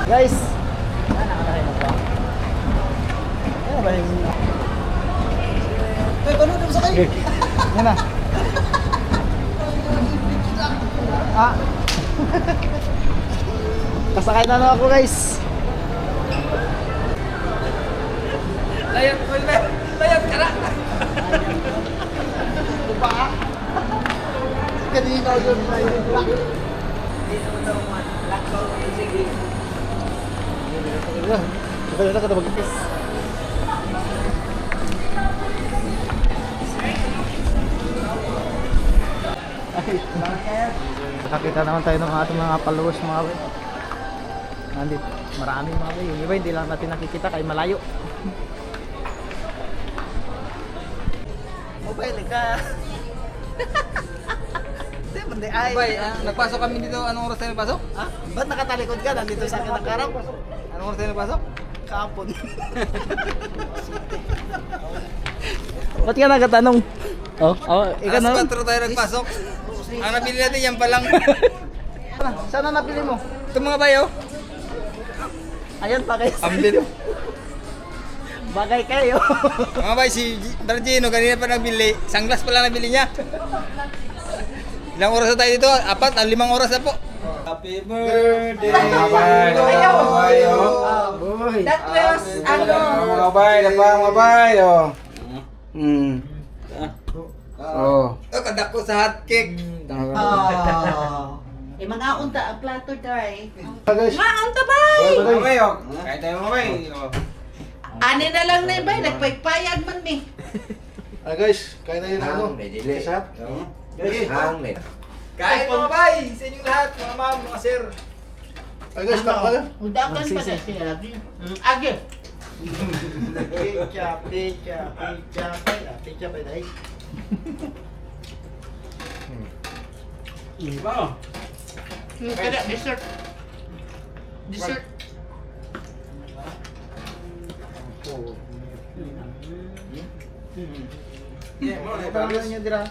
Guys! Nakakain mo ba? Ano ba yung... Ay, paano na sa kayo? Yan na. Ah. Kasakay na ako guys. Layat mo na. Layat ka na. Diba? Kanina yun na yun. Sige na ka na mag-kiss. Nakakita naman tayo ng ating mga followers mga boy. Nandito, marami mga boy. Yung iba hindi lang natin nakikita kay malayo. Mobile ka. Hindi ay. Bay, nagpasok kami dito. Anong oras tayo nagpasok? Ha? Ba't nakatalikod ka? Nandito sa akin nakarap. Anong oras tayo nagpasok? Kapon. Ba't ka nagatanong? Oh, ikaw na. Alas 4 tayo nagpasok. Ang nabili natin yan pa lang. Saan na napili mo? Ito mga bayo. Ayan pa guys. Ambili. Bagay kayo. Mga bay, si Dargino kanina pa nagbili. Sunglass pa lang nabili niya. Ilang oras na tayo dito? 5 oras na po. Happy birthday. Boy. That was, ano, Mabay, mabay, oh. Oh. Kadak ko sa hot cake. mga unta ang plato day. Guys, Mga unta bay! mabay, oh. Kahit tayo mabay. Ani na lang na bay, nagpaypayag man mi. Guys, kain tayo ng ano? Sa Guys, kahit mga bay, sa inyong lahat, mga ma'am, mga sir. guys, kain. Udakan pa na siya. Agi. Pizza pa dahil. Kada dessert. Dessert. Parang nyo dira.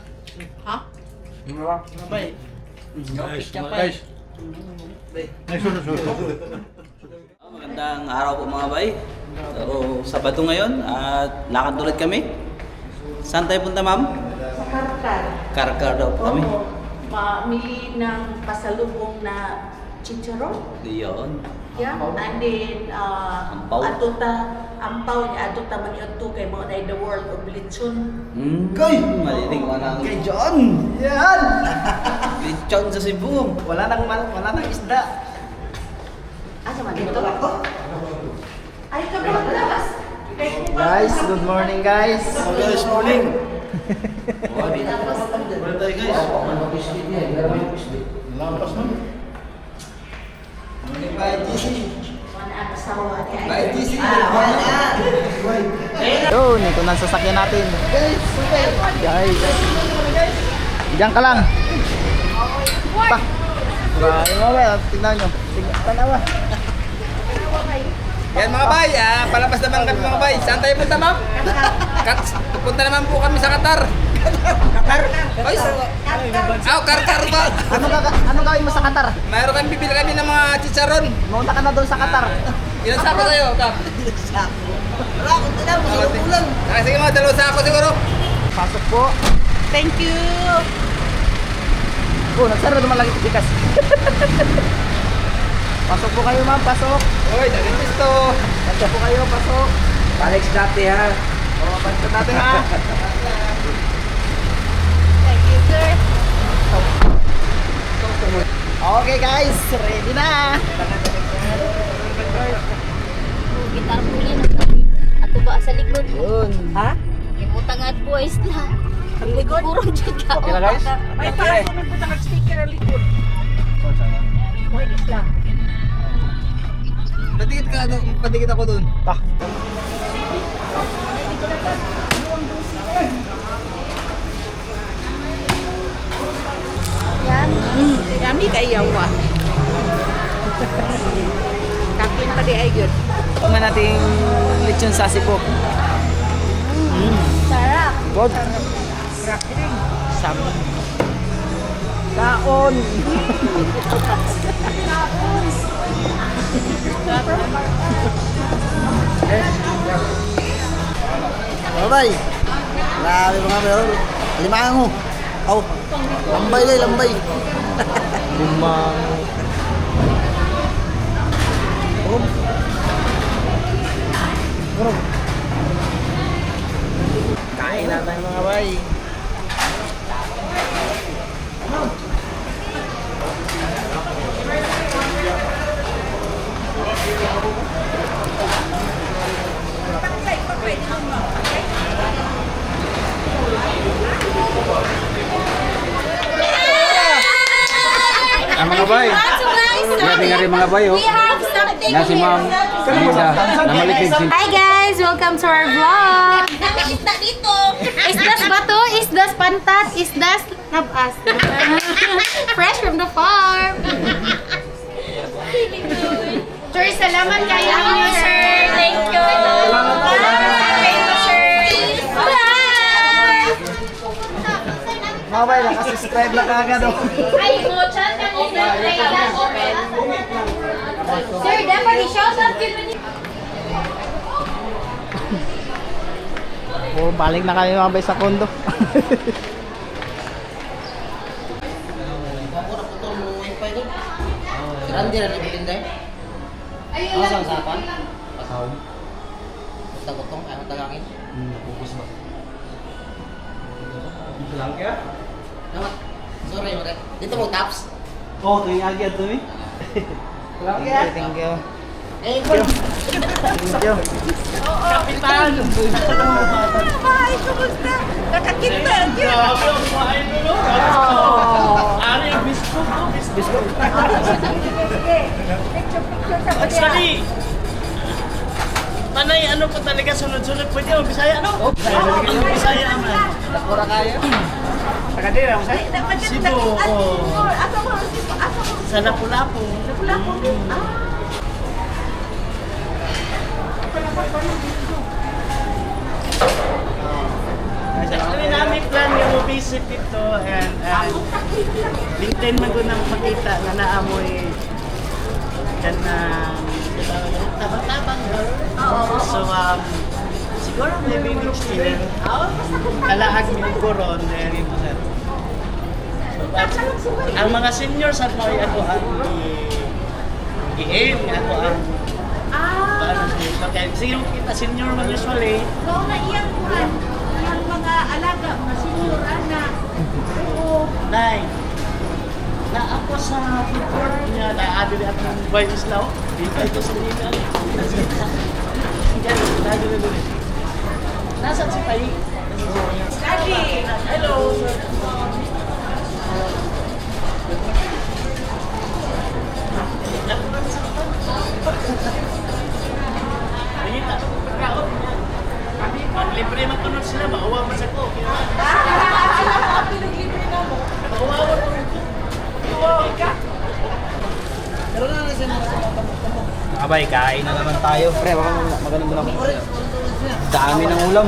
Ha? Bay. Guys. Magandang araw po mga bay. So, Sabado ngayon at lakad ulit kami. Saan tayo punta ma'am? Sa Karkar. Karkar daw po kami. Mamili ng pasalubong na chicharon. Yun. Yeah, and then Ampaw. ampaw niya atuta man yun to kay mo na the world of lechon. Koy! Malinig mo na. Kay John! Yan! Lechon sa Cebu. Wala nang isda. Asa man dito? Ay ka ba labas? Guys, good morning guys. Guys, morning. Tapos Lampas man. Bye, GC. wala ang asawa niya. Bye, GC. Yun, ito na ang sasakyan natin. Guys. Diyan ka lang. Pa. Grabe mo ba? Tingnan nyo. Tanawa. Yan mga bay, palabas naman kami mga bay. Saan tayo punta ma'am? Pupunta naman po kami sa Qatar. Qatar? Ay, Karkar ba? Ano gawin mo sa Qatar? Mayroon kami bibili kami ng mga chicharon. Mauna ka na doon sa Qatar. Ilan sako sa'yo, Kap? Wala akong tinam, ulang. Sige mga 2 sako siguro. Pasok po. Thank you. Oh, nagsara naman lagi tikas. Pasok po kayo ma'am, pasok. Uy, daling gusto. Pasok po kayo, pasok. Alex dati ha. Oh, pasok natin ha. Thank you, sir. Okay guys, ready na. Gitar puli na ato ba sa likod? Yun. Ha? Ibutang at boys na. Ang likod kurang jud ka. Okay na guys? May parang kung nagpunta nag-sticker ang likod. Pwede lang. Patikit ako doon. Pa. Yan. Yummy kayo wa. Kakin pa di ay good. Tingnan natin lechon sa Cebu. Sarap. Good. Sarap din. Sam. Kaon! Bye-bye! Grabe mga bro. Limango. Oh, lambay deh, lambay. Limango. Kain na tayo mga bay. Mga bay. Grabe nga rin mga bay, oh. We have something Yan si Ma'am Linda, na malikid si... Hi guys! Welcome to our vlog! Nakikita dito. Isdas ba to? Isdas pantat? Isdas nabas? Fresh from the farm! Sir, salamat kayo! Sir, thank you. Thank you, sir. Bye! Mga bay, nakasubscribe na kagad oh. Ay, mo, chat ka mo. Sir, dapat i-shout out yun mo. Oh, balik na kami mga bay sa kondo. Randy na nabilin dahil? Ano sa usapan? Pasaw. Tagotong, ayaw tagangin. Napukus ba? Dito lang kaya? Naman. Sorry, mare. Dito mo taps. Oh, tuwing agad to eh. Thank you. Eh, Thank you. Kapitan! Hi, kumusta? Nakakita niyo! Ari ang bisko ko, bisko. Actually, panay ano po talaga sunod-sunod pwede mo Bisaya ano? Bisaya naman. Nakura kaya. Tagadira mo sa Cebu o sa Lapu-Lapu. Actually namin plan yung visit dito and LinkedIn man ko nang makita na naamoy kan na tabang-tabang girl. So siguro maybe next year kalaag mi koron then ang mga seniors at mo ako ang i-aim ako ang okay, sige kita senior man usually. Oo na iyan kuhan. Iyang mga alaga, mga senior anak. Oo. Nay, na ako sa report niya na adili at ng Boy Islaw. Di ba ito sa nila? Yan, nadili doon. Nasaan si Pai? Daddy! Hello! Ayita, pagkaon niya. Pag libre matunod sila, maawa man sa ko. Maawa mo ito. Abay, kain na naman tayo. Pre, magaling mo naman. Dami ng ulam.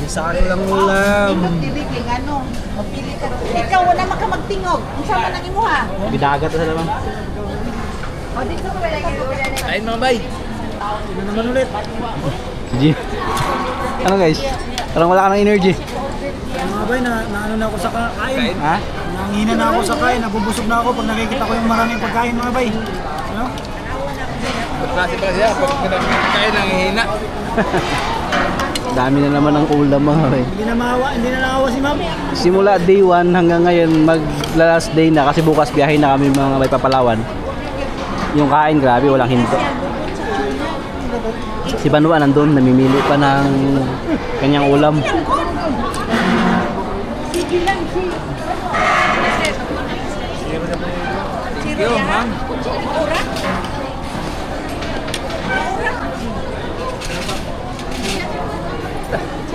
Sa ano lang ulam. Magdiligling, ano? Mapili ka. Ikaw, wala maka magtingog. Ang sama nang imuha. Bidagat na naman. O, dito ko wala kayo. Kain mga bay. Sino naman ulit? G. Ano guys? Parang wala ka ng energy. Mga bay, ano na ako sa kain. Ha? Nangihina na ako sa kain, nabubusog na ako pag nakikita ko yung maraming pagkain mga bay. Ano? Klase pala siya, pag kain ng hihina. Dami na naman ng ulam mga bay. Hindi na naawa si ma'am. Simula day 1 hanggang ngayon mag-last day na kasi bukas biyahe na kami mga bay Papalawan. Yung kain grabe, walang hinto. Si Banwa nandun, namimili pa ng kanyang ulam. Yo, ma'am.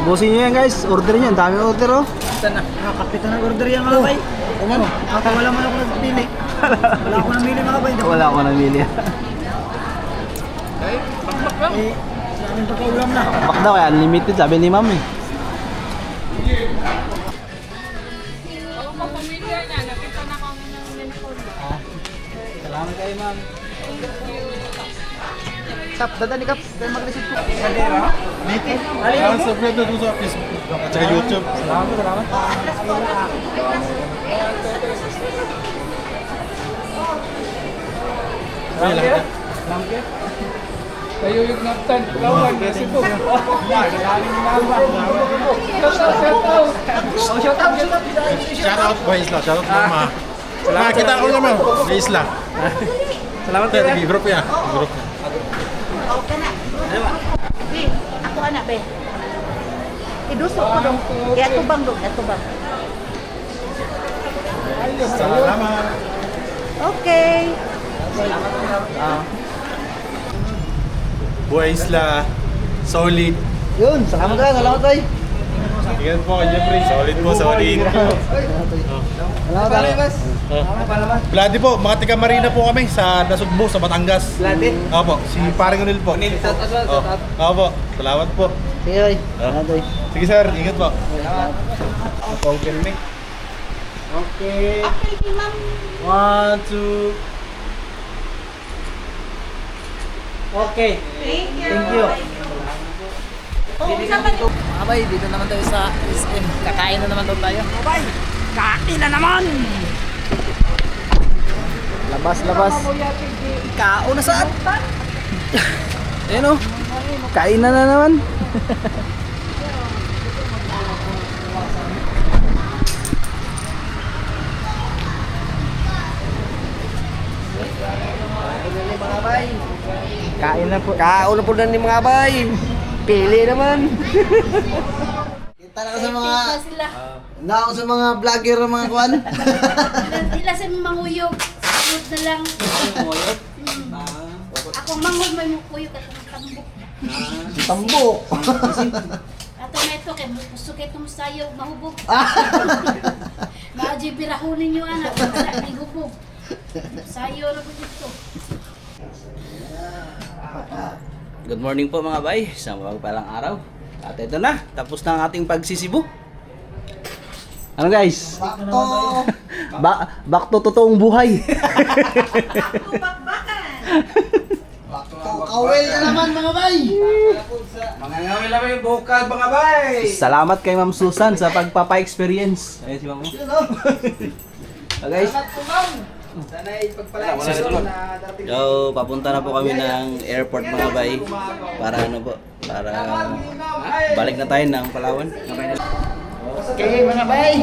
Ubusin nyo yan guys, order nyo, ang dami order oh. Kapitan ng order yan mga bay. Ako wala man ako nagpili. Wala ako namili mga bay. Wala ako namili. Eh, sa amin pagkaulam na. Pak daw kaya unlimited sabi ni ma'am eh. familiar na. Nakita na kami ng mentor. Salamat kayo, ma'am. Kap, dadali Kap. Kayo mag-receive po. Subscribe na sa Facebook at saka YouTube. Salamat. Kayo yung naftan, Palawan, kasi po. Shout out ba Isla? Shout out mama. Nakakita ko naman sa Isla. Salamat Lagi group ya. Group. Okay na. Be, ako anak, be. Idusok ko dong. Atubang dong, atubang. Salamat. Okay. Buhay Isla. Solid. Yun, salamat tayo. Tingnan po kay Jeffrey. Solid po, solid. Salamat tayo. Bloody po, mga taga Marina po kami sa Nasugbo, sa Batangas. Bloody? Opo, si Paring Unil po. Opo, salamat po. Sige, oy. Salamat tayo. Sige sir, ingat po. Open mic. Okay. Okay, ma'am. 1, 2. Okay. Thank you. Thank you. Oh, saan ba dito? Abay, dito naman tayo sa SM. Kakain na naman daw tayo. Bye. Kain na naman. Labas. Kao na saan? Ayan o. Kain na naman. Kain na po. Kao na po na ni mga bay. Pili naman. Kita na ka sa mga... Sila. Na ako sa mga vlogger ng mga kwan. Sila sa manguyog. Sagot na lang. Ako mangod may mukuyog at tambok. Tambok. Ato na ito, kay gusto kayo itong sayaw, mahubog. Maaji birahunin nyo anak, wala may hubog. Sayaw na po dito. Good morning po mga bay, sa mapagpalang araw. At ito na, tapos na ang ating pagsisibo. Ano guys? Back to totoong buhay. Kawel na naman mga bay. Mga ngawin naman yung bukal mga bay. Salamat kay Ma'am Susan sa pagpapa-experience. Ayun si Ma'am. Guys, Sana ipagpalain sa sunod na dating. so papunta na po kami ng airport mga bay. Para ano po? Para balik na tayo ng Palawan. Okay na. Okay mga bay.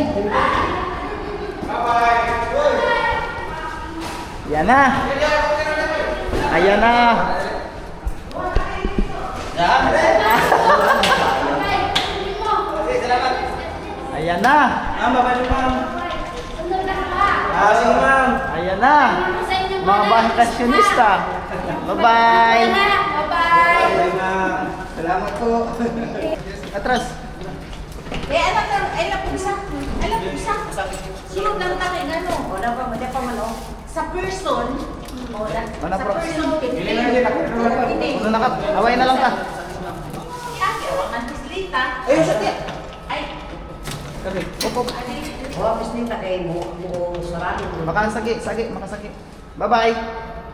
Yan na. Ayan na. Ayan na. Ayan na. Mga bakasyonista. Bye-bye. Bye-bye. Salamat po. Atras. Ay, napugsa. Sunod lang tayo, ano? Wala pa, wala pa man, sa person, wala. Ano, Sa Prof? person, Puno na ka. Away na lang ka. Ang bislita. Ayun sa tiyan. Ay, Makasagi. Bye-bye.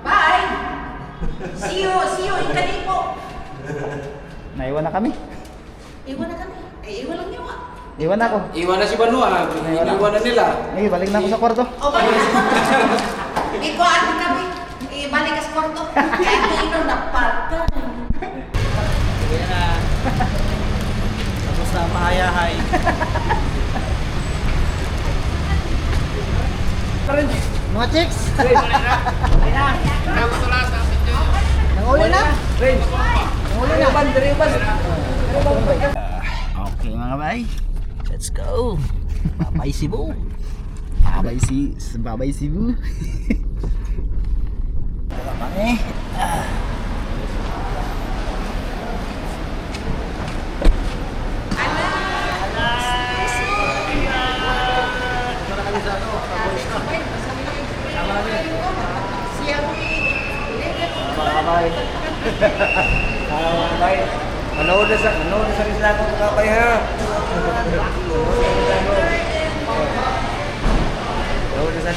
bye! See you in Kalipo. Naiwan na kami. Iwan na kami. Iwan lang niyo, Iwan na ako. Iwan na si Banua. Iwan na nila. Eh, balik na ako sa kwarto. O, balik ka sa kwarto. Ikaw atin kami. Balik ka sa kwarto. Kaya ito ikaw naparta. Kaya na. Tapos na mahayahay. Mga chicks. Nanguli na. Okay mga bay. Let's go. Babay Cebu. Babay Cebu. Kami. Manood na sa isla ko mga bay ha.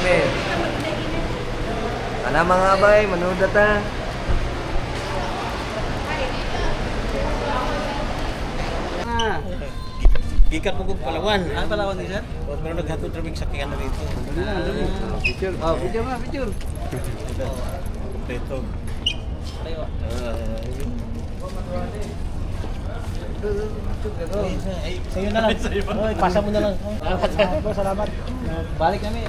me. Ana mga bay, manood na ta. Gikan mo kong Palawan. Ano pala ni sir? Huwag meron naghatod raming sakyan na rito. Picture. Oh, picture na, picture. Dito. Tayo. Sa'yo na lang. Oy, pasa mo na lang. Salamat. Balik kami.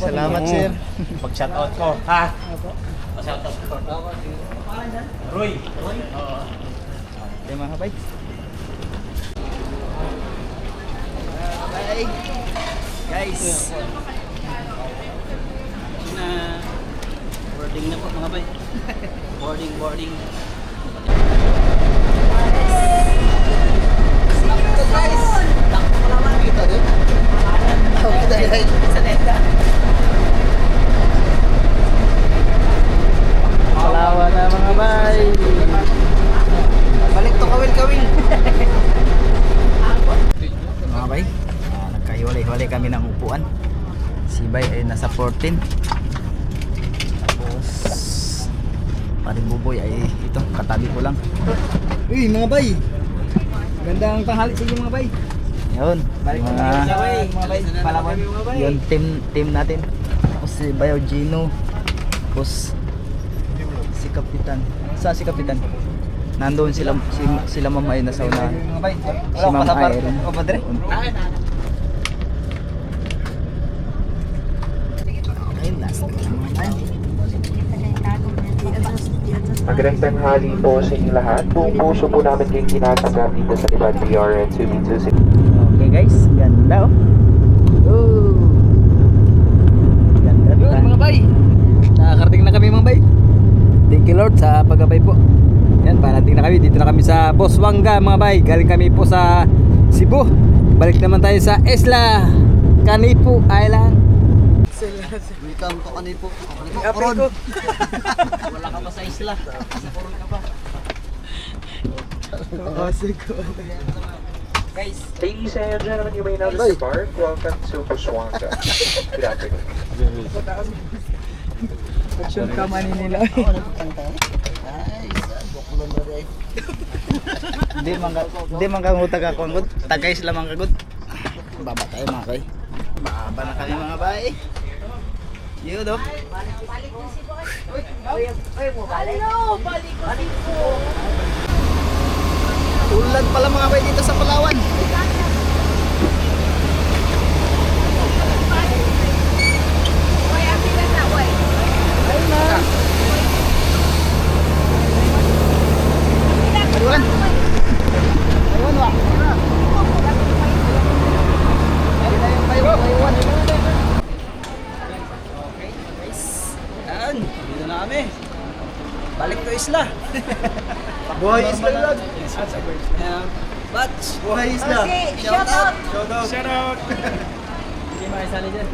Salamat, sir. Pag-shout out ko. Ha? Shout out ko. Roy. Okay mga kabay. Guys. Na boarding na po mga bay. Boarding. Palawan na mga bay. Balik to kawil-kawil. Mga bay, nagkahiwalay-hiwalay kami ng upuan. Si Bay ay nasa 14. Tapos paring Buboy ay ito, katabi ko lang. Uy mga bay, gandang tanghali sa inyo mga bay. Yun, mga bay, Palawan. yun, team natin. Tapos si Bayo Gino. Tapos si Kapitan. Saan si Kapitan? Nandoon sila mama ay nasa unahan. Si Ma'am Irene. O padre? Ayun, last na naman. Magandang tanghali po sa inyo lahat. Buong puso po namin kayong tinatanggap dito sa Liban BRN 2B2. Okay guys, ganda oh. Oh. Ganda mga bay. Nakakarating na kami mga bay. Thank you Lord sa paggabay po. Yan, parating na kami. Dito na kami sa Boswanga mga bay. Galing kami po sa Cebu. Balik naman tayo sa Isla Canipu Island. Welcome to Kanipo. Apron. Wala ka pa sa isla. Koron ka pa. Ladies and gentlemen, you may now disembark. Welcome to Busuanga. Good afternoon. Action ka Manila. Hindi man kangutag ako ngud. Tagays lamang kagud. Baba tayo mga kay. Baba na kami mga bay. Yun do. Ulan pala mga bay dito sa Palawan. Ayun na. Ayun. Ayun wa. Ayun. Yan. Dito na kami. Balik to isla. Boy Isla lang. Ayan. Batch. Boy Isla. Shout out! Shout out. Hindi makisali dyan.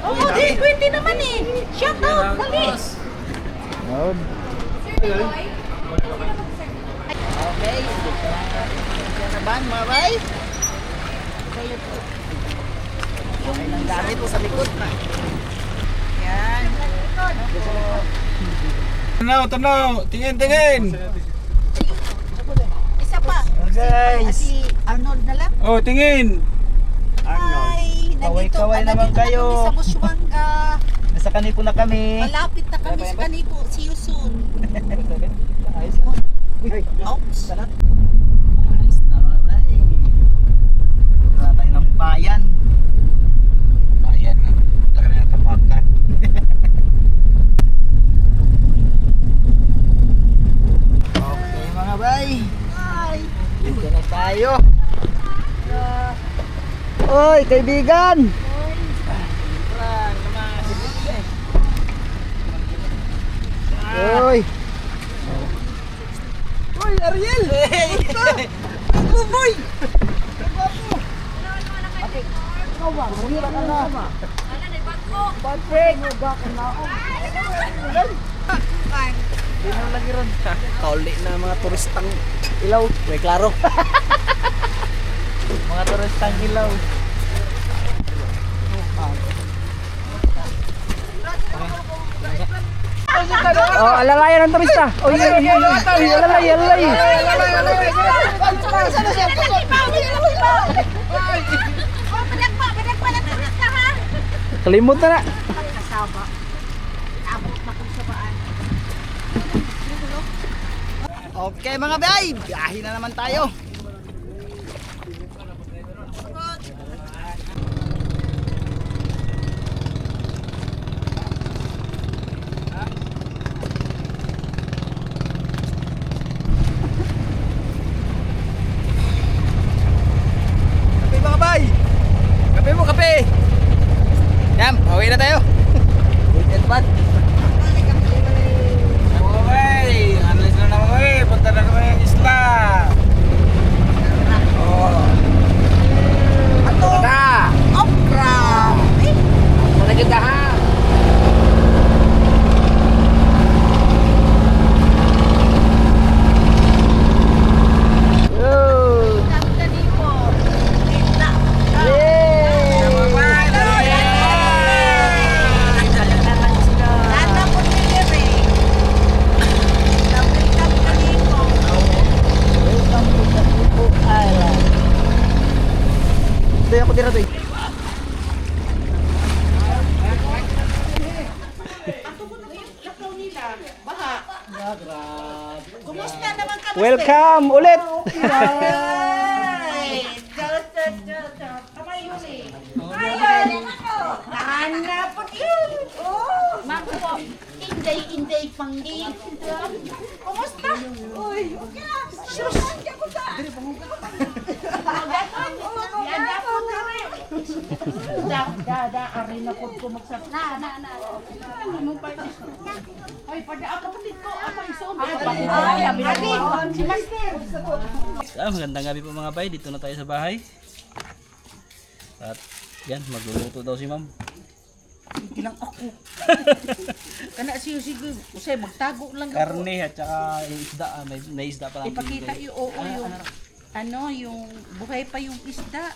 Oo, di, 20 naman eh! Shout out! Dali! Yun. Okay. Naban mga bay. Okay ng gamit sa likod na. Yan. Tanaw. Tingin. Isa pa. Guys. Si Arnold na lang. Oh, tingin. Ay, Kaway-kaway naman nandito na kayo. kami sa Busuanga. Nasa Kanipo na kami. Malapit na kami sa Kanipo. See you soon. Oops. Ayos na mga bay. Wala tayo ng bayan. Bayan na. Taka na tapakan. Okay mga bay. Dito na tayo. Oy, kaibigan. Oy. Oy, Ariel. Buboy. Ikaw ba? Mahira ka na. Bagpeg. Hindi na lagi ron. Kauli na mga turistang ilaw. May klaro. Mga turistang ilaw. Oh, alalayan ng turista. Uy, alalay. Kalimut na. Okay mga bay, biyahe na naman tayo. Kape mga bay. Kape mo, kape. Yan, pauwi na tayo. Weekend bad. Okay, alis na naman kami. Punta na kami ng isla. Oh. Ato na. Okra! Malagandahan. Doy ako dira doy. Kumusta naman ka? Welcome ulit. Ay! Kamay yun eh. Ayun! Nahanapot yun! Oh! Mako, inday panggi. Kumusta? Uy! Okay na! Shush! Hindi ako sa... Yadapon na rin! Ari na po ko magsap. Na. Ay, pada kapatid ko. Ako iso. Ay, abi. Si Master. Magandang gabi po mga bay, dito na tayo sa bahay. At yan, magluluto daw si ma'am. Hindi lang ako. Kana siyo sige. Usay magtago lang ako. Karne at saka isda, may isda pa lang. Ipakita yung yung buhay pa yung isda.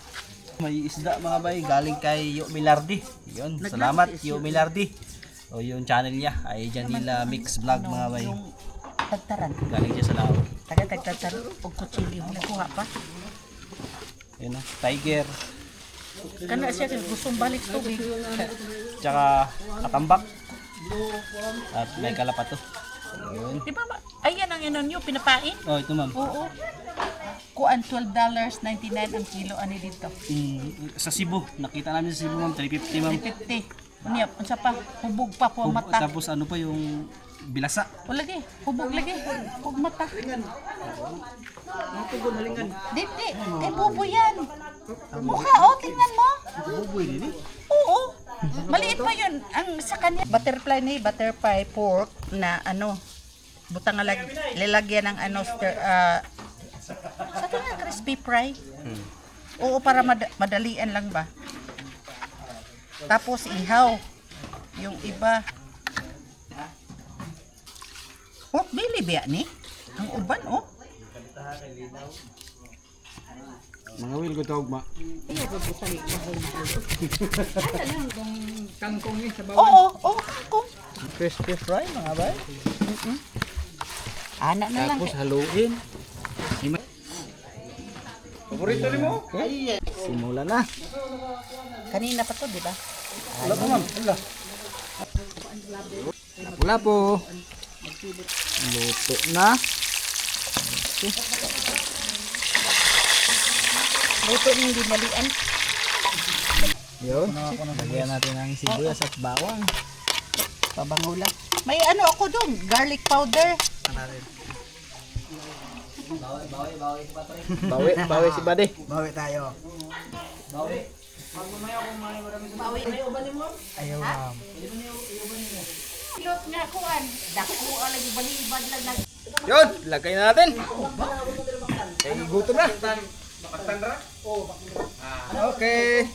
May isda mga bay, galing kay Yo Milardi. Yun, salamat Yo Milardi. O yung channel niya ay Janila Mix Vlog mga bay. Yung tagtaran. Galing siya sa Lao. Tagtaran. O kutsilyo. Nakuha pa. Yun tiger. Kana siya gustong balik tubig. Tsaka katambak. At may kalapato. Yun. Di ba? Ayan ang inon nyo. Pinapain? Oh, ito ma'am. Oo. Kuan $12.99 ang kilo ani dito. Sa Cebu, nakita namin sa Cebu ma'am, 350 ma'am. 350. Unya, unsa pa? Hubog pa po mata. Tapos ano pa yung bilasa. O lagi, hubog lagi. Hubog mata. Diti, kay bubo yan. Mukha, oh, tingnan mo. Buboy din eh. Oo. Maliit pa yun. Ang sa kanya, butterfly pork na ano, butang lalagyan ng ano, sa ito nga, crispy fry. Oo, para madalian lang ba. Tapos ihaw. Yung iba. Oh, bili ba ni? Ang uban, oh. Mga wil ko tawag ma. Kangkong eh, sa Oo, kangkong. Crispy fry mga bay. Anak na lang. Tapos haluin. paborito ni mo? Simulan na. Kanina pa to, di ba? Wala po ma'am. Wala po. Luto na. Luto ng dinalian. Yun. Lagyan natin ng sibuyas at bawang. Pabango lang. May ano ako doon, garlic powder. Bawi si Bade. Bawi tayo. Ayaw ma'am. Pilot nga kuan. Dako lagi balibad lang nag. Yun, lagay na natin. Kaya gutom na. Okay.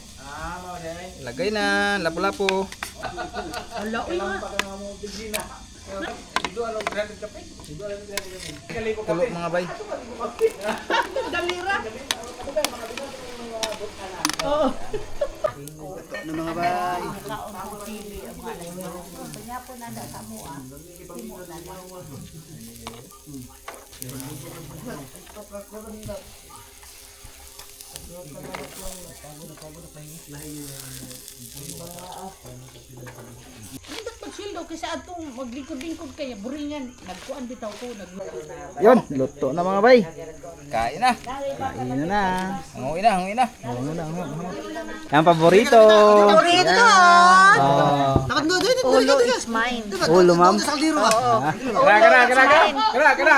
Lagay na, lapo-lapo. Tulo mga bay. Dalira. Na mga bay. gihapon na sa mo ah. Timo na lang. Hindi pagsildo kasi atong maglingkod-lingkod kaya buringan. Nagkuan bitaw ko Yun, luto na mga bay. Kain na. Kain na. Hanguin na, hanguin na. Yan, paborito. Paborito! Ulo is mine. Ulo, ma'am. Kira.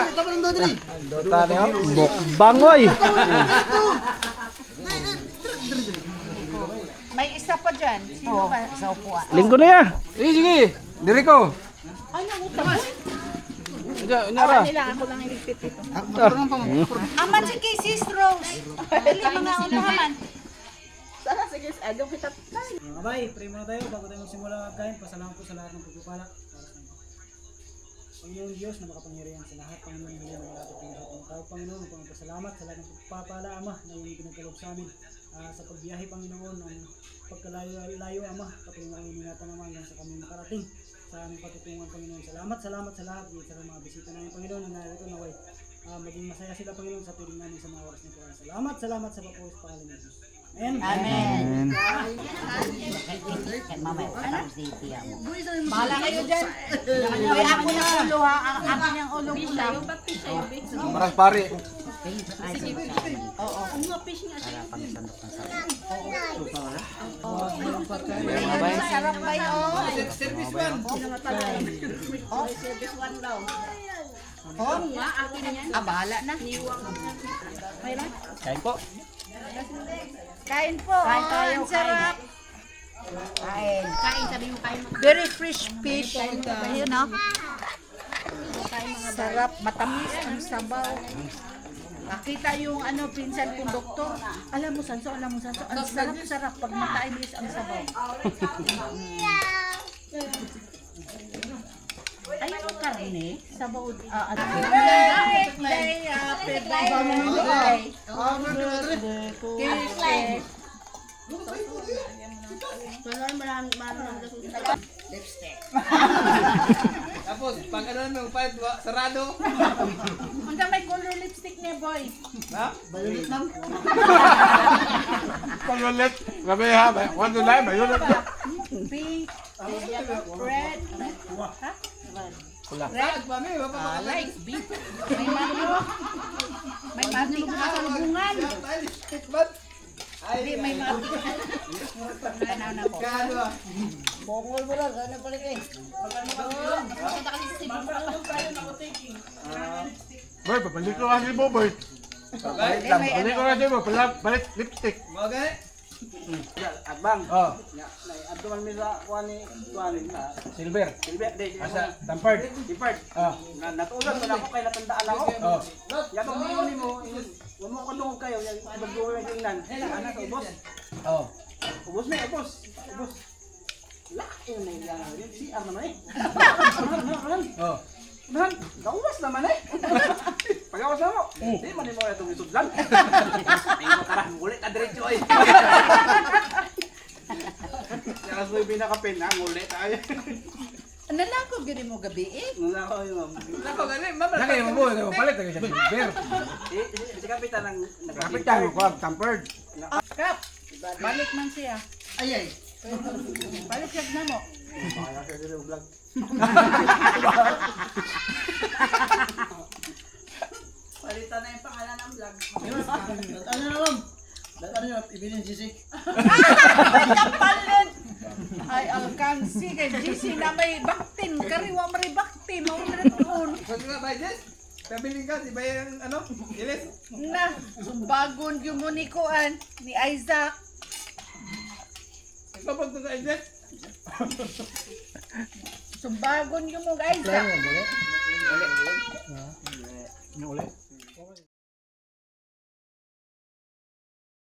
Dota niyo. Bangoy. May isa pa dyan. Sino ba sa upuan? Linggo na ya. Sige. Diri ko. Ay, nangutang. Nyara. Nila ako lang iligpit ito. Aman si Casey's Rose. Dali mga unahan. Sana sige, adong kita. Mga bay, pray muna tayo bago tayo magsimula magkain. Pasalamat po sa lahat ng pagpupala. Panginoon Diyos na makapangyarihan sa lahat. Panginoon Diyos na makatapos sa mga tao. Panginoon, pagpapasalamat sa lahat ng pagpapala, Ama, na iyong pinagkaloob sa amin. Sa pagbiyahe, Panginoon, ang pagkalayo, Ama, patuloy na kami minatan, Ama, hanggang sa kami makarating sa aming patutungan, Panginoon. Salamat sa lahat. Sa mga bisita namin, Panginoon, na narito naway. Maging masaya sila, Panginoon, sa piling namin sa mga oras na po. Salamat sa papuwis pangalan ng Diyos. Amen. Bahala kayo dyan. Ay, ako na ulo ha. Ang akin yung ulo ko lang. Maras pare. Oo. Sarap ba yun? Service man. Oh, service one daw. Oh, bahala na. Mayroon? Kain po. Kain po. Kain tayo. Ang sarap. Kain. Kain, sabi mo kain. Very fresh fish. Ayun, no? Sarap. Matamis ang sabaw. Nakita yung pinsan kong doktor. Alam mo, Sanso. Ang sarap-sarap pag mataimis ang sabaw. Ay, ang karne. Sabaw. Lipstick. Tapos, pag ano naman, sarado. Punta may color lipstick niya, boy. Ha? Pag-ulit. Sabi ha, one to nine, mayroon. Pink, red, ha? Red, mami, Light beef. May matik na salubungan. Hindi, may matik. Tanaw na po. Bokol mo lang, ano pala kayo? Boy, papalik ko kasi mo, boy. Papalik ko kasi mo, balik lipstick. Mga gani. Agbang. Oh. Adto man mi sa kuan ni Silver. Silver day. Asa, tampard. Dipart. Oh. Natulan man ako kay natandaan ako. Oh. Yato mo ni mo. Wala mo kadungog kayo, bagdugo lang tingnan. Ana to boss. Oh. Ubos na, ubos. Ubos. Laki na yung CR naman eh. Oh. Man, gawas naman eh. Pagawas na mo. Di man mo itong isudlan. Ay mo tara, ngulit na diretso ay. Kaya sa pinaka-pen na, ngulit tayo. Nalako gini mo gabi eh. Nalako yun ma'am. Nako gani, mama. Nako yung mabuhay, palit na siya silver. Si Kapitan ang Kapitan ko, tampered. Kap, balik man siya. Ay. Balik siya na mo. Palitan na yung pangalan ng vlog. Ano na ma'am? Ano yung ibinin GC? Kapalit! Ay, alkansi kay GC na may baktin. Kariwa may baktin. Maulit. Pag nga ba, Jess? Pabiling ka, di ba yung ilis? Na, sumbagon yung munikuan ni Isaac. Kapag ito sa Jess? Sumbagon yung mga Isaac. Ulit.